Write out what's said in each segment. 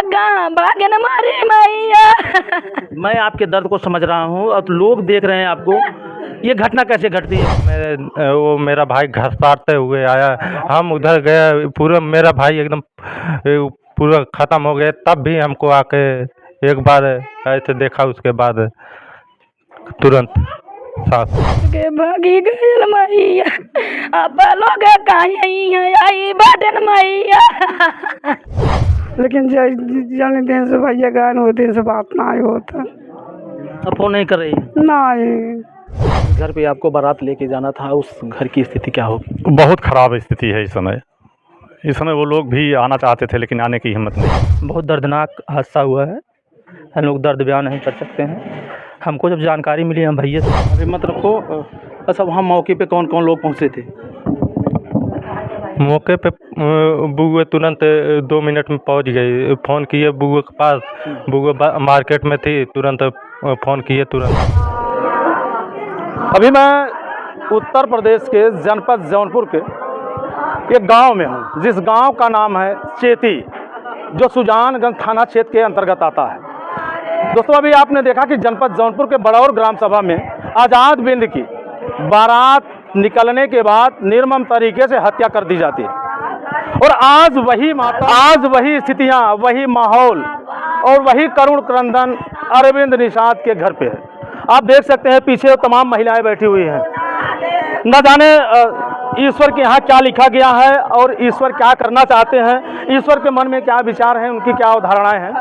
नगा भागन मारे मैया। मैं आपके दर्द को समझ रहा हूँ और लोग देख रहे हैं आपको। ये घटना कैसे घटती है? मेरा भाई घर सारते हुए आया, हम उधर गए, पूरा मेरा भाई एकदम पूरा ख़त्म हो गया। तब भी हमको आके एक बार ऐसे देखा, उसके बाद तुरंत सांस के भागी गयल मैया। अब लोग कहीं है आई बाटन मैया। लेकिन जाने दिन से भैया गान वो दिन से बात ना आई होता। अब फोन नहीं कर रही? नहीं। घर पे आपको बारात लेके जाना था, उस घर की स्थिति क्या होगी? बहुत ख़राब स्थिति है इस समय वो लोग भी आना चाहते थे लेकिन आने की हिम्मत नहीं। बहुत दर्दनाक हादसा हुआ है, हम लोग दर्द बयान नहीं कर सकते हैं। हमको जब जानकारी मिली हम भैया से। अभी मत रखो। अच्छा, वहाँ मौके पे कौन कौन लोग पहुँचे थे? मौके पे बुआ तुरंत 2 मिनट में पहुंच गई। फ़ोन किए बुआ के पास, बुआ मार्केट में थी, तुरंत फ़ोन किए तुरंत। अभी मैं उत्तर प्रदेश के जनपद जौनपुर के एक गांव में हूं, जिस गांव का नाम है चेती, जो सुजानगंज थाना क्षेत्र के अंतर्गत आता है। दोस्तों, अभी आपने देखा कि जनपद जौनपुर के बड़ौर ग्राम सभा में आज़ाद बिंद की बारात निकलने के बाद निर्मम तरीके से हत्या कर दी जाती है। और आज वही माता, आज वही स्थितियां, वही माहौल और वही करुण क्रंदन अरविंद निषाद के घर पे है। आप देख सकते हैं पीछे तमाम महिलाएं बैठी हुई हैं। न जाने ईश्वर के यहाँ क्या लिखा गया है और ईश्वर क्या करना चाहते हैं, ईश्वर के मन में क्या विचार हैं, उनकी क्या अवधारणाएं हैं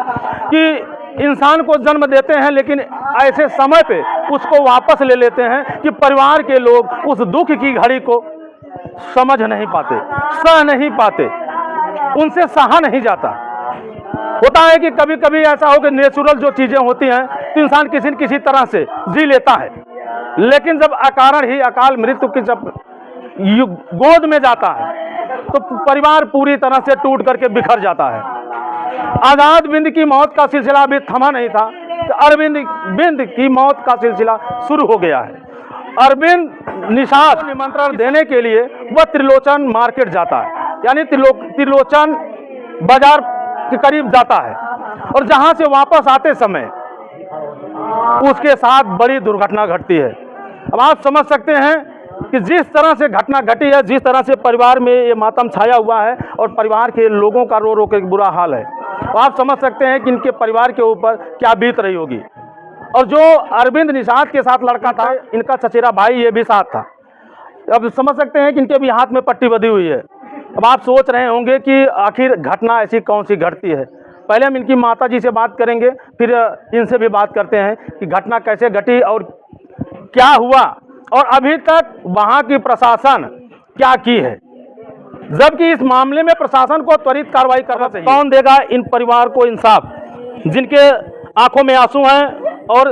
कि इंसान को जन्म देते हैं लेकिन ऐसे समय पे उसको वापस ले लेते हैं कि परिवार के लोग उस दुख की घड़ी को समझ नहीं पाते, सह नहीं पाते, उनसे सहा नहीं जाता। होता है कि कभी कभी ऐसा हो कि नेचुरल जो चीज़ें होती हैं तो इंसान किसी न किसी तरह से जी लेता है, लेकिन जब अकारण ही अकाल मृत्यु की जब गोद में जाता है तो परिवार पूरी तरह से टूट करके बिखर जाता है। आज़ाद बिंद की मौत का सिलसिला अभी थमा नहीं था तो अरविंद बिंद की मौत का सिलसिला शुरू हो गया है। अरविंद निषाद निमंत्रण देने के लिए वह त्रिलोचन मार्केट जाता है, यानी त्रिलोचन बाजार के करीब जाता है, और जहां से वापस आते समय उसके साथ बड़ी दुर्घटना घटती है। अब आप समझ सकते हैं कि जिस तरह से घटना घटी है, जिस तरह से परिवार में ये मातम छाया हुआ है और परिवार के लोगों का रो रो के बुरा हाल है, तो आप समझ सकते हैं कि इनके परिवार के ऊपर क्या बीत रही होगी। और जो अरविंद निषाद के साथ लड़का था, इनका चचेरा भाई, ये भी साथ था। अब समझ सकते हैं कि इनके भी हाथ में पट्टी बंधी हुई है। अब आप सोच रहे होंगे कि आखिर घटना ऐसी कौन सी घटती है। पहले हम इनकी माता जी से बात करेंगे, फिर इनसे भी बात करते हैं कि घटना कैसे घटी और क्या हुआ, और अभी तक वहाँ की प्रशासन क्या की है, जबकि इस मामले में प्रशासन को त्वरित कार्रवाई करना चाहिए। कौन देगा इन परिवार को इंसाफ, जिनके आंखों में आंसू हैं और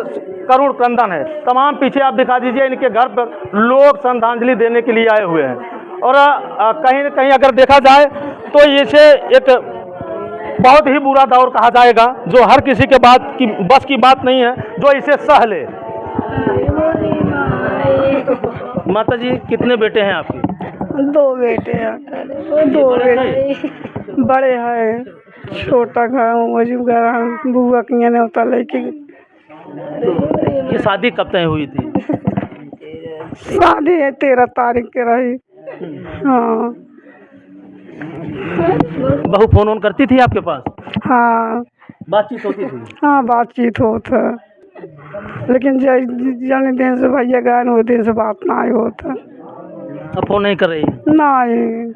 करुण क्रंदन है। तमाम पीछे आप दिखा दीजिए, इनके घर पर लोग श्रद्धांजलि देने के लिए आए हुए हैं। और कहीं न कहीं अगर देखा जाए तो इसे एक बहुत ही बुरा दौर कहा जाएगा, जो हर किसी के बस की बात नहीं है जो इसे सह ले। माता जी, कितने बेटे हैं आपके? 2 बेटे हैं। 2 बेटे बड़े हैं, छोटा घर मौजूद घर बुआ की ने होता लेके। ये शादी कब तय हुई थी? शादी 13 तारीख के रही। हाँ। बहू फोन ऑन करती थी आपके पास? हाँ, बातचीत होती थी? हाँ, बातचीत होता, लेकिन जाने दिन से भैया गान वो दिन से बात ना आई होता। अब फोन नहीं कर रही? नहीं।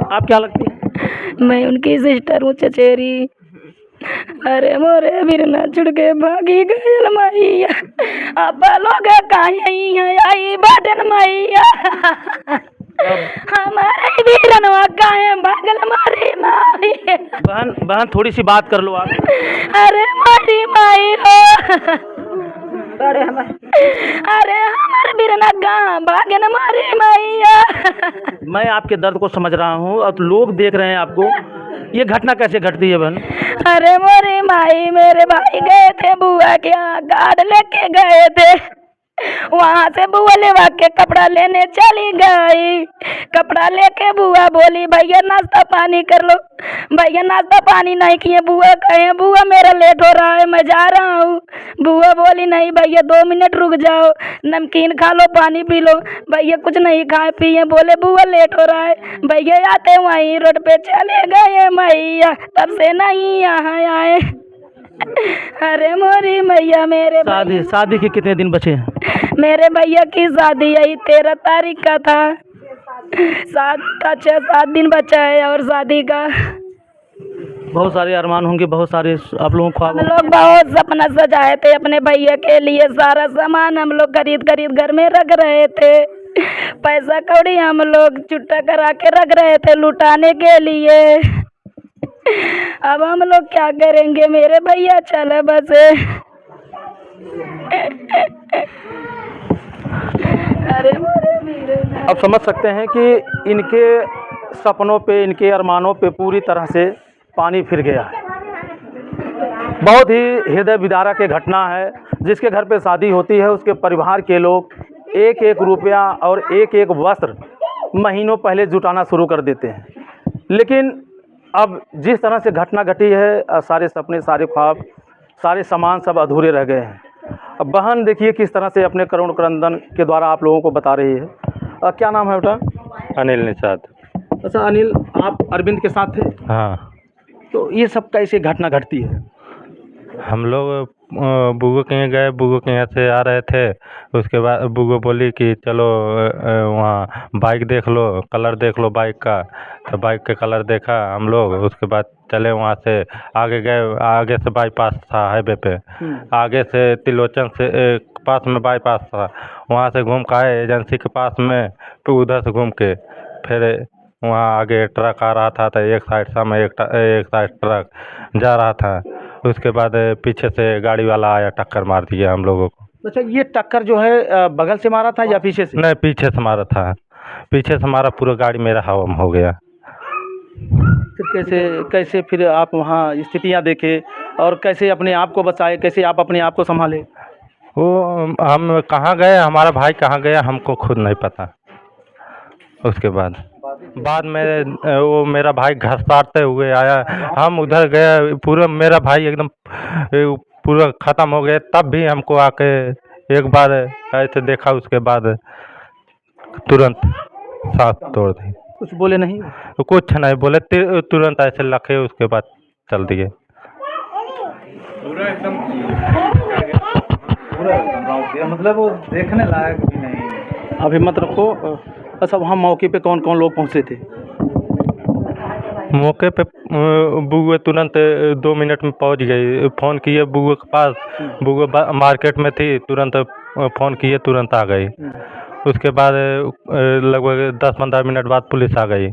आप क्या लगती है? मैं उनकी सिस्टर हूँ, चचेरी। अरे मोरे बिरना छुड़ के भागी गयल मैया। अब लोग कहीं है आई बाटन मैया। हमारे वीरनवा काहे भागल मारी माई। बहन थोड़ी सी बात कर लो आप। अरे मारी माई हो। अरे हमारे बिरना गा भागन मारी मैया। मैं आपके दर्द को समझ रहा हूँ और लोग देख रहे हैं आपको। ये घटना कैसे घटती है बहन? अरे मोरी माई, मेरे भाई गए थे बुआ के यहाँ, गार्ड लेके गए थे। वहाँ से बुआ लेवा के कपड़ा लेने चली गई। कपड़ा लेके बुआ बोली भैया नाश्ता पानी कर लो। भैया नाश्ता पानी नहीं किए। बुआ कहे बुआ मेरा लेट हो रहा है, मैं जा रहा हूँ। बुआ बोली नहीं भैया 2 मिनट रुक जाओ, नमकीन खा लो, पानी पी लो। भैया कुछ नहीं खाए पिए, बोले बुआ लेट हो रहा है। भैया आते वहीं रोड पे चले गए मैया, तब से नहीं यहाँ आए। अरे मोरी मैया मेरे शादी के कितने दिन बचे हैं? मेरे भैया की शादी यही 13 तारीख का था। 6-7 दिन बचा है और शादी का। बहुत सारे अरमान होंगे, बहुत सारे आप लोगों को हम लोग बहुत सपना सजाए थे अपने भैया के लिए। सारा सामान हम लोग खरीद घर में रख रहे थे। पैसा कौड़ी हम लोग चुट्टा करा के रख रहे थे लुटाने के लिए। अब हम लोग क्या करेंगे, मेरे भैया चले बस। अरे अब समझ सकते हैं कि इनके सपनों पे, इनके अरमानों पे पूरी तरह से पानी फिर गया है। बहुत ही हृदय विदारक एक घटना है। जिसके घर पे शादी होती है उसके परिवार के लोग एक एक रुपया और एक एक वस्त्र महीनों पहले जुटाना शुरू कर देते हैं। लेकिन अब जिस तरह से घटना घटी है, सारे सपने, सारे ख्वाब, सारे सामान सब अधूरे रह गए हैं। अब बहन देखिए किस तरह से अपने करुण क्रंदन के द्वारा आप लोगों को बता रही है। क्या नाम है बेटा? अनिल निषाद। अच्छा अनिल, आप अरविंद के साथ थे? हाँ। तो ये सब कैसे घटना घटती है? हम लोग बुगो के यहाँ गए, बुगो के यहाँ से आ रहे थे। उसके बाद बुगो बोली कि चलो वहाँ बाइक देख लो, कलर देख लो बाइक का। तो बाइक का कलर देखा हम लोग, उसके बाद चले वहाँ से आगे गए। आगे से बाईपास था हाईवे पे, आगे से तिलोचन से पास में बाईपास था। वहाँ से घूम के आए एजेंसी के पास में, तो उधर से घूम के फिर वहाँ आगे ट्रक आ रहा था। तो एक साइड सामने एक साइड ट्रक जा रहा था। उसके बाद पीछे से गाड़ी वाला आया, टक्कर मार दिया हम लोगों को। अच्छा, ये टक्कर जो है बगल से मारा था या पीछे से? नहीं, पीछे से मारा था। पीछे से मारा, पूरा गाड़ी मेरा हवा में हो गया। फिर कैसे फिर आप वहाँ स्थितियाँ देखे और कैसे अपने आप को बचाए, कैसे आप अपने आप को संभाले? वो हम कहाँ गए, हमारा भाई कहाँ गया हमको खुद नहीं पता। उसके बाद में वो मेरा भाई घर सारते हुए आया, हम उधर गए, पूरा मेरा भाई एकदम पूरा ख़त्म हो गया। तब भी हमको आके एक बार ऐसे देखा, उसके बाद तुरंत सांस तोड़ दी। कुछ बोले नहीं? कुछ नहीं बोले, तुरंत ऐसे लखे, उसके बाद चल दिए। मतलब वो देखने लायक भी नहीं। अभी मत रखो। अच्छा, वहाँ मौके पे कौन कौन लोग पहुँचे थे? मौके पे बुआ तुरंत 2 मिनट में पहुंच गई। फ़ोन किए बुआ के पास, बुआ मार्केट में थी, तुरंत फ़ोन किए, तुरंत आ गई। उसके बाद लगभग 10-15 मिनट बाद पुलिस आ गई।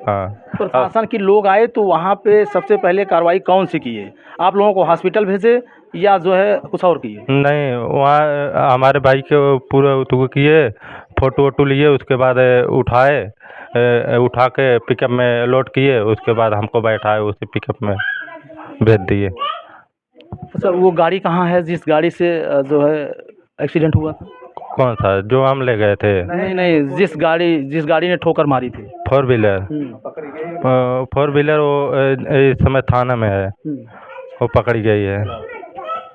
हाँ। प्रशासन के लोग आए तो वहाँ पे सबसे पहले कार्रवाई कौन सी की है? आप लोगों को हॉस्पिटल भेजे या जो है कुछ और किए? नहीं, वहाँ हमारे भाई के पूरा उतु किए, फ़ोटो वोटो लिए, उसके बाद उठाए, उठा के पिकअप में लोड किए। उसके बाद हमको बैठाए, उसी पिकअप में भेज दिए। अच्छा, वो गाड़ी कहाँ है जिस गाड़ी से जो है एक्सीडेंट हुआ था? कौन सा जो हम ले गए थे? नहीं, जिस गाड़ी ने ठोकर मारी थी। 4 व्हीलर। 4 व्हीलर वो इस समय थाना में है, वो पकड़ी गई है।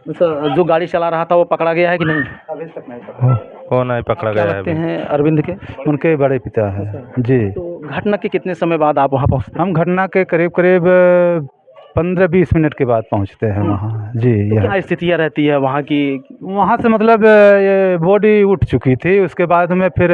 अच्छा, जो गाड़ी चला रहा था वो पकड़ा गया है कि नहीं? अभी तक नहीं पता। वो नहीं पकड़ा क्या गया है लगते अभी। हैं अरविंद के? उनके बड़े पिता हैं जी। तो घटना के कितने समय बाद आप वहाँ पहुँचते? हम घटना के करीब 15-20 मिनट के बाद पहुंचते हैं वहाँ जी। तो क्या स्थितियाँ रहती है वहाँ की? वहाँ से मतलब ये बॉडी उठ चुकी थी। उसके बाद में फिर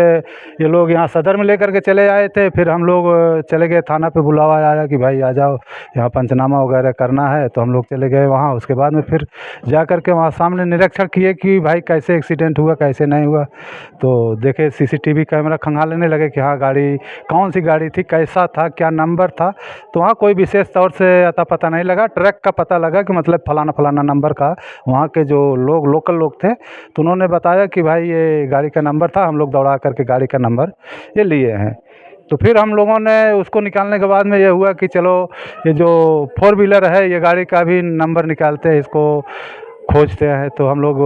ये लोग यहाँ सदर में लेकर के चले आए थे। फिर हम लोग चले गए थाना पे, बुलावा आया कि भाई आ जाओ, यहाँ पंचनामा वगैरह करना है। तो हम लोग चले गए वहाँ। उसके बाद में फिर जा कर के वहाँ सामने निरीक्षण किए कि भाई कैसे एक्सीडेंट हुआ, कैसे नहीं हुआ। तो देखे CCTV कैमरा खंगालने लगे कि हाँ गाड़ी कौन सी गाड़ी थी, कैसा था, क्या नंबर था। तो वहाँ कोई विशेष तौर से अता पता नहीं लगा। ट्रक का पता लगा कि मतलब फलाना फलाना नंबर का। वहाँ के जो लोग लोकल लोग थे तो उन्होंने बताया कि भाई ये गाड़ी का नंबर था। हम लोग दौड़ा करके गाड़ी का नंबर ये लिए हैं। तो फिर हम लोगों ने उसको निकालने के बाद में ये हुआ कि चलो ये जो 4 व्हीलर है ये गाड़ी का भी नंबर निकालते हैं, इसको खोजते हैं। तो हम लोग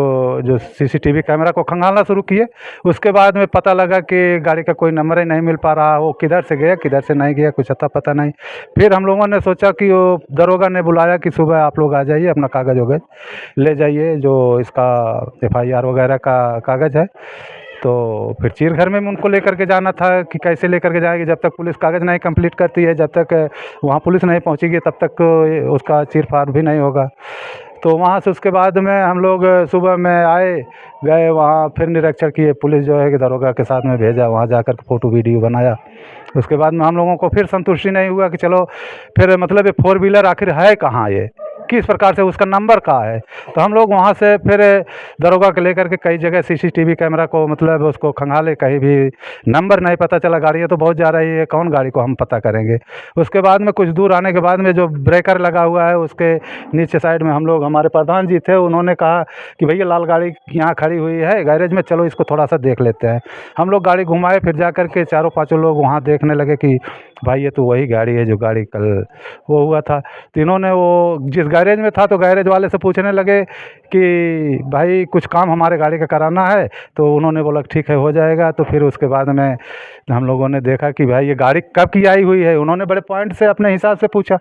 जो सीसीटीवी कैमरा को खंगालना शुरू किए। उसके बाद में पता लगा कि गाड़ी का कोई नंबर ही नहीं मिल पा रहा, वो किधर से गया किधर से नहीं गया कुछ अता पता नहीं। फिर हम लोगों ने सोचा कि वो दरोगा ने बुलाया कि सुबह आप लोग आ जाइए, अपना कागज़ वगैरह ले जाइए, जो इसका FIR वगैरह का कागज़ है। तो फिर चीर घर में उनको लेकर के जाना था कि कैसे लेकर के जाएंगे, जब तक पुलिस कागज़ नहीं कंप्लीट करती है, जब तक वहाँ पुलिस नहीं पहुँचेगी तब तक उसका चीर फाड़ भी नहीं होगा। तो वहाँ से उसके बाद में हम लोग सुबह में आए गए वहाँ, फिर निरीक्षण किए। पुलिस जो है कि दरोगा के साथ में भेजा, वहाँ जाकर के फ़ोटो वीडियो बनाया। उसके बाद में हम लोगों को फिर संतुष्टि नहीं हुआ कि चलो फिर मतलब ये 4 व्हीलर आखिर है कहाँ, ये किस प्रकार से, उसका नंबर कहाँ है। तो हम लोग वहाँ से फिर दरोगा के लेकर के कई जगह सीसीटीवी कैमरा को मतलब उसको खंगाले, कहीं भी नंबर नहीं पता चला। गाड़ियाँ तो बहुत जा रही है, कौन गाड़ी को हम पता करेंगे। उसके बाद में कुछ दूर आने के बाद में जो ब्रेकर लगा हुआ है उसके नीचे साइड में हम लोग, हमारे प्रधान जी थे, उन्होंने कहा कि भैया लाल गाड़ी यहाँ खड़ी हुई है गैरेज में, चलो इसको थोड़ा सा देख लेते हैं। हम लोग गाड़ी घुमाए, फिर जा कर के चारों पाँचों लोग वहाँ देखने लगे कि भाई ये तो वही गाड़ी है जो गाड़ी कल वो हुआ था। तो इन्होंने वो जिस गैरेज में था तो गैरेज वाले से पूछने लगे कि भाई कुछ काम हमारे गाड़ी का कराना है। तो उन्होंने बोला ठीक है हो जाएगा। तो फिर उसके बाद में हम लोगों ने देखा कि भाई ये गाड़ी कब की आई हुई है। उन्होंने बड़े पॉइंट से अपने हिसाब से पूछा,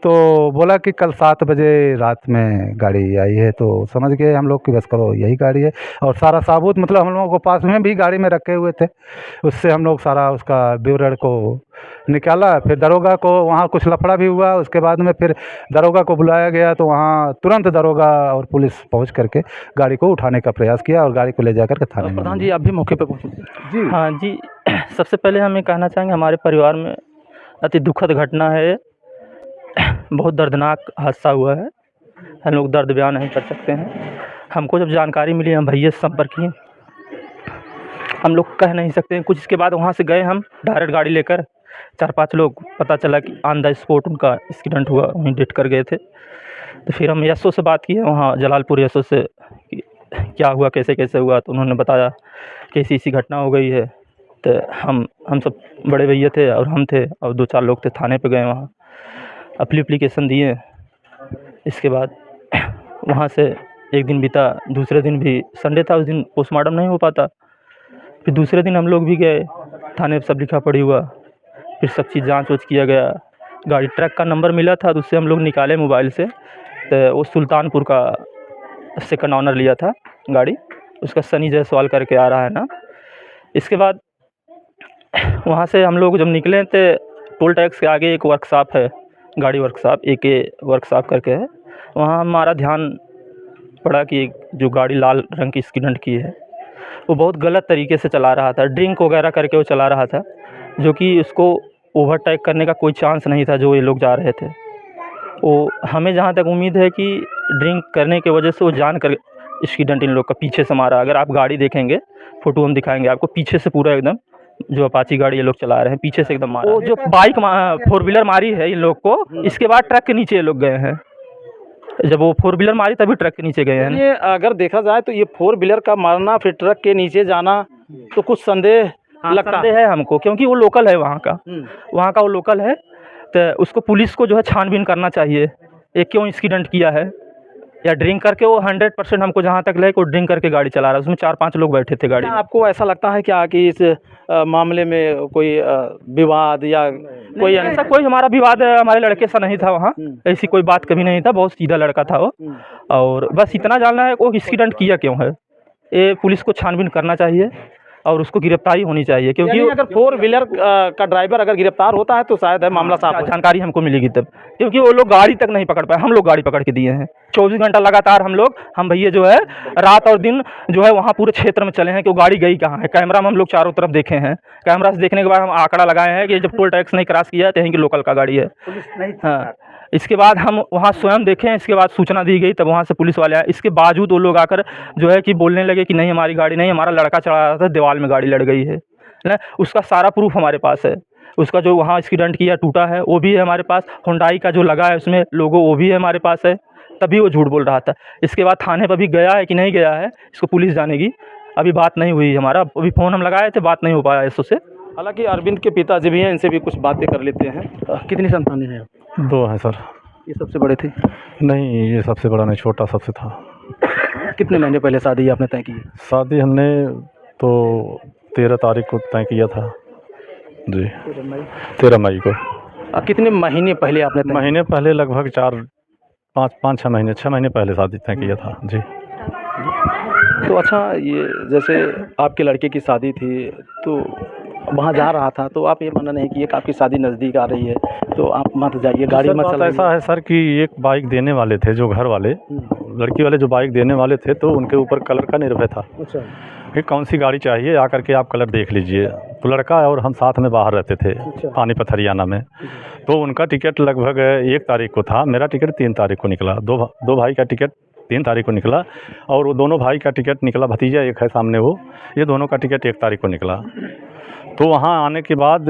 तो बोला कि कल 7 बजे रात में गाड़ी आई है। तो समझ गए हम लोग कि बस करो यही गाड़ी है। और सारा साबूत मतलब हम लोगों को पास में भी गाड़ी में रखे हुए थे, उससे हम लोग सारा उसका विवरण को निकाला। फिर दरोगा को वहाँ कुछ लफड़ा भी हुआ। उसके बाद में फिर दरोगा को बुलाया गया, तो वहाँ तुरंत दरोगा और पुलिस पहुँच करके गाड़ी को उठाने का प्रयास किया और गाड़ी को ले जाकर के थाने में। प्रधान जी आप भी मौके पे पहुँचे? जी हाँ जी। सबसे पहले हम ये कहना चाहेंगे, हमारे परिवार में अति दुखद घटना है ये। बहुत दर्दनाक हादसा हुआ है, हम लोग दर्द बयान नहीं कर सकते हैं। हमको जब जानकारी मिली हम भैया से संपर्क किए, हम लोग कह नहीं सकते हैं कुछ। इसके बाद वहाँ से गए हम डायरेक्ट गाड़ी लेकर, 4-5 लोग, पता चला कि ऑन द स्पॉट उनका एक्सीडेंट हुआ, वहीं डेथ कर गए थे। तो फिर हम एसओ से बात किए वहाँ जलालपुर एसओ से कि क्या हुआ कैसे कैसे हुआ। तो उन्होंने बताया कि ऐसी घटना हो गई है। तो हम सब बड़े भैया थे और हम थे और 2-4 लोग थे, थाने पे गए, वहाँ एप्लीकेशन दिए। इसके बाद वहाँ से एक दिन बीता, दूसरे दिन भी संडे था, उस दिन पोस्टमार्टम नहीं हो पाता। फिर दूसरे दिन हम लोग भी गए थाने पे, सब लिखा पढ़ी हुआ। फिर सब चीज़ जांच वाँच किया गया। गाड़ी ट्रक का नंबर मिला था तो उससे हम लोग निकाले मोबाइल से, तो वो सुल्तानपुर का सेकंड ऑनर लिया था गाड़ी, उसका सनी जायसवाल करके आ रहा है ना। इसके बाद वहाँ से हम लोग जब निकले तो टोल टैक्स के आगे एक वर्कशॉप है, गाड़ी वर्कशॉप, AK वर्कशॉप करके है। वहाँ हमारा ध्यान पड़ा कि जो गाड़ी लाल रंग की एक्सीडेंट की है वो बहुत गलत तरीके से चला रहा था, ड्रिंक वगैरह करके वो चला रहा था, जो कि उसको ओवरटेक करने का कोई चांस नहीं था जो ये लोग जा रहे थे। वो हमें जहाँ तक उम्मीद है कि ड्रिंक करने की वजह से वो जान कर एक्सीडेंट इन लोग का पीछे से मारा। अगर आप गाड़ी देखेंगे, फ़ोटो हम दिखाएंगे आपको, पीछे से पूरा एकदम जो अपाची गाड़ी ये लोग चला रहे हैं पीछे से एकदम मारा। वो जो बाइक 4 व्हीलर मारी है इन लोग को, इसके बाद ट्रक के नीचे ये लोग गए हैं। जब वो 4 व्हीलर मारी तभी ट्रक के नीचे गए हैं। ये अगर देखा जाए तो ये 4 व्हीलर का मारना फिर ट्रक के नीचे जाना तो कुछ संदेह लगता है हमको, क्योंकि वो लोकल है वहाँ का, वो लोकल है। तो उसको पुलिस को जो है छानबीन करना चाहिए, ये क्यों एक्सीडेंट किया है, या ड्रिंक करके। वो 100% हमको जहाँ तक लगे, वो ड्रिंक करके गाड़ी चला रहा है। उसमें 4-5 लोग बैठे थे गाड़ी में। आपको ऐसा लगता है क्या कि इस मामले में कोई विवाद या कोई ऐसा कोई हमारा विवाद हमारे लड़के से नहीं था वहाँ, ऐसी कोई बात कभी नहीं था, बहुत सीधा लड़का था वो। और बस इतना जानना है वो एक्सीडेंट किया क्यों है, ये पुलिस को छानबीन करना चाहिए और उसको गिरफ्तारी होनी चाहिए। क्योंकि अगर 4 व्हीलर का ड्राइवर अगर गिरफ्तार होता है तो शायद है मामला साफ हो। जानकारी हमको मिलेगी तब, क्योंकि वो लोग गाड़ी तक नहीं पकड़ पाए, हम लोग गाड़ी पकड़ के दिए हैं। 24 घंटा लगातार हम भैया जो है रात और दिन जो है वहाँ पूरे क्षेत्र में चले हैं कि वो गाड़ी गई कहाँ है। कैमरा में हम लोग चारों तरफ देखे हैं, कैमरा से देखने के बाद हम आंकड़ा लगाए हैं कि जब टोल टैक्स नहीं क्रॉस किया तो यहीं की लोकल का गाड़ी है। हाँ, इसके बाद हम वहाँ स्वयं देखें, इसके बाद सूचना दी गई, तब वहाँ से पुलिस वाले आए। इसके बावजूद वो लोग आकर जो है कि बोलने लगे कि नहीं हमारी गाड़ी नहीं, हमारा लड़का चढ़ा रहा था, दीवार में गाड़ी लड़ गई है ना। उसका सारा प्रूफ हमारे पास है, उसका जो वहाँ एक्सीडेंट किया टूटा है वो भी है हमारे पास, हुंडई का जो लगा है उसमें लोगो वो भी है हमारे पास है, तभी वो झूठ बोल रहा था। इसके बाद थाने पर भी गया है कि नहीं गया है इसको पुलिस जानेगी, अभी बात नहीं हुई हमारा। अभी फ़ोन हम लगाए थे, बात नहीं हो पाया एसओ से। हालांकि अरविंद के पिताजी भी हैं, इनसे भी कुछ बातें कर लेते हैं। कितनी संतानें हैं? 2 हैं सर। ये सबसे बड़े थे? नहीं, ये सबसे बड़ा नहीं, छोटा सबसे था। कितने महीने पहले शादी आपने तय की? शादी हमने तो 13 तारीख को तय किया था जी, 13 मई को। कितने महीने पहले आपने तय महीने पहले लगभग 6 महीने पहले शादी तय किया था जी। तो अच्छा, ये जैसे आपके लड़के की शादी थी तो वहाँ जा रहा था, तो आप ये माना नहीं कि एक आपकी शादी नज़दीक आ रही है तो आप मत जाइए, गाड़ी सर, मत बात चलाइए? ऐसा है सर कि एक बाइक देने वाले थे जो घर वाले, लड़की वाले जो बाइक देने वाले थे, तो उनके ऊपर कलर का निर्भर था अच्छा। कि कौन सी गाड़ी चाहिए, आकर के आप कलर देख लीजिए। तो लड़का और हम साथ में बाहर रहते थे पानीपत हरियाणा में, तो उनका टिकट लगभग 1 तारीख को था, मेरा टिकट 3 तारीख को निकला। दो भाई का टिकट 3 तारीख को निकला और वो दोनों भाई का टिकट निकला, भतीजा एक है सामने वो, ये दोनों का टिकट 1 तारीख को निकला। तो वहाँ आने के बाद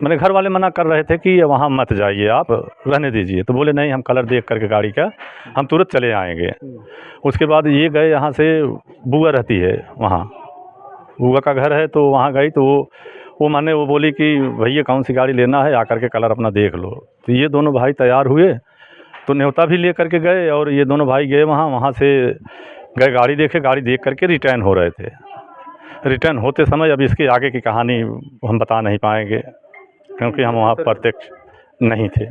मेरे घर वाले मना कर रहे थे कि वहाँ मत जाइए, आप रहने दीजिए। तो बोले नहीं, हम कलर देख करके गाड़ी का हम तुरंत चले आएंगे। उसके बाद ये गए, यहाँ से बुआ रहती है वहाँ, बुआ का घर है, तो वहाँ गई तो वो माने वो बोली कि भैया कौन सी गाड़ी लेना है, आकर के कलर अपना देख लो। तो ये दोनों भाई तैयार हुए, तो न्योता भी ले करके गए और ये दोनों भाई गए वहाँ से गए, गाड़ी देखे, गाड़ी देख करके रिटर्न हो रहे थे। रिटर्न होते समय अब इसके आगे की कहानी हम बता नहीं पाएंगे क्योंकि हम वहाँ प्रत्यक्ष नहीं थे।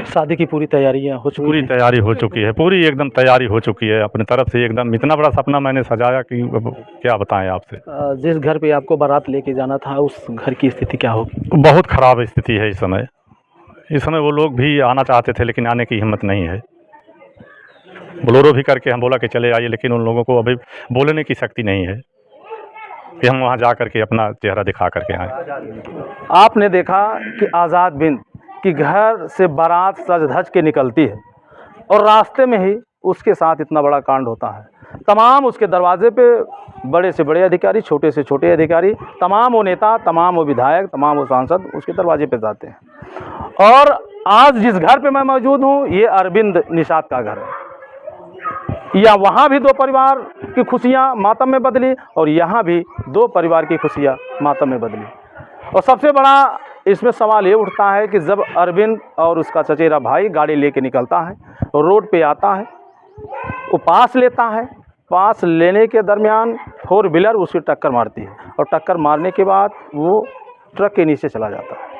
शादी की पूरी तैयारियां हो चुकी पूरी हैं? तैयारी हो चुकी है, पूरी एकदम तैयारी हो चुकी है अपनी तरफ से एकदम। इतना बड़ा सपना मैंने सजाया कि अब क्या बताएं आपसे। जिस घर पे आपको बारात लेके जाना था उस घर की स्थिति क्या होगी? बहुत ख़राब स्थिति है इस समय। इस समय वो लोग भी आना चाहते थे लेकिन आने की हिम्मत नहीं है। बोलोरो भी करके हम बोला कि चले आइए, लेकिन उन लोगों को अभी बोलने की शक्ति नहीं है कि हम वहाँ जा करके अपना चेहरा दिखा करके आएँ। आपने देखा कि आज़ाद बिंद कि घर से बारात सज धज के निकलती है और रास्ते में ही उसके साथ इतना बड़ा कांड होता है। तमाम उसके दरवाजे पे बड़े से बड़े अधिकारी, छोटे से छोटे अधिकारी, तमाम वो नेता, तमाम वो विधायक, तमाम वो सांसद उसके दरवाजे पे जाते हैं। और आज जिस घर पे मैं मौजूद हूँ ये अरविंद निषाद का घर है। या वहाँ भी 2 परिवार की खुशियाँ मातम में बदली और यहाँ भी 2 परिवार की खुशियाँ मातम में बदली। और सबसे बड़ा इसमें सवाल ये उठता है कि जब अरविंद और उसका चचेरा भाई गाड़ी लेके निकलता है और रोड पे आता है, वो पास लेता है, पास लेने के दरमियान 4 व्हीलर उसकी टक्कर मारती है और टक्कर मारने के बाद वो ट्रक के नीचे चला जाता है।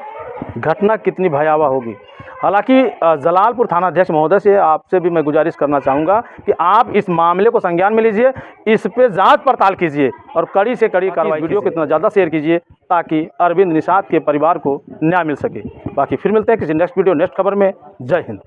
घटना कितनी भयावह होगी। हालांकि जलालपुर थानाध्यक्ष महोदय से आपसे भी मैं गुजारिश करना चाहूँगा कि आप इस मामले को संज्ञान में लीजिए, इस पे जांच पड़ताल कीजिए और कड़ी से कड़ी कार्रवाई। वीडियो को इतना ज़्यादा शेयर कीजिए ताकि अरविंद निषाद के परिवार को न्याय मिल सके। बाकी फिर मिलते हैं किसी नेक्स्ट वीडियो, नेक्स्ट खबर में। जय हिंद।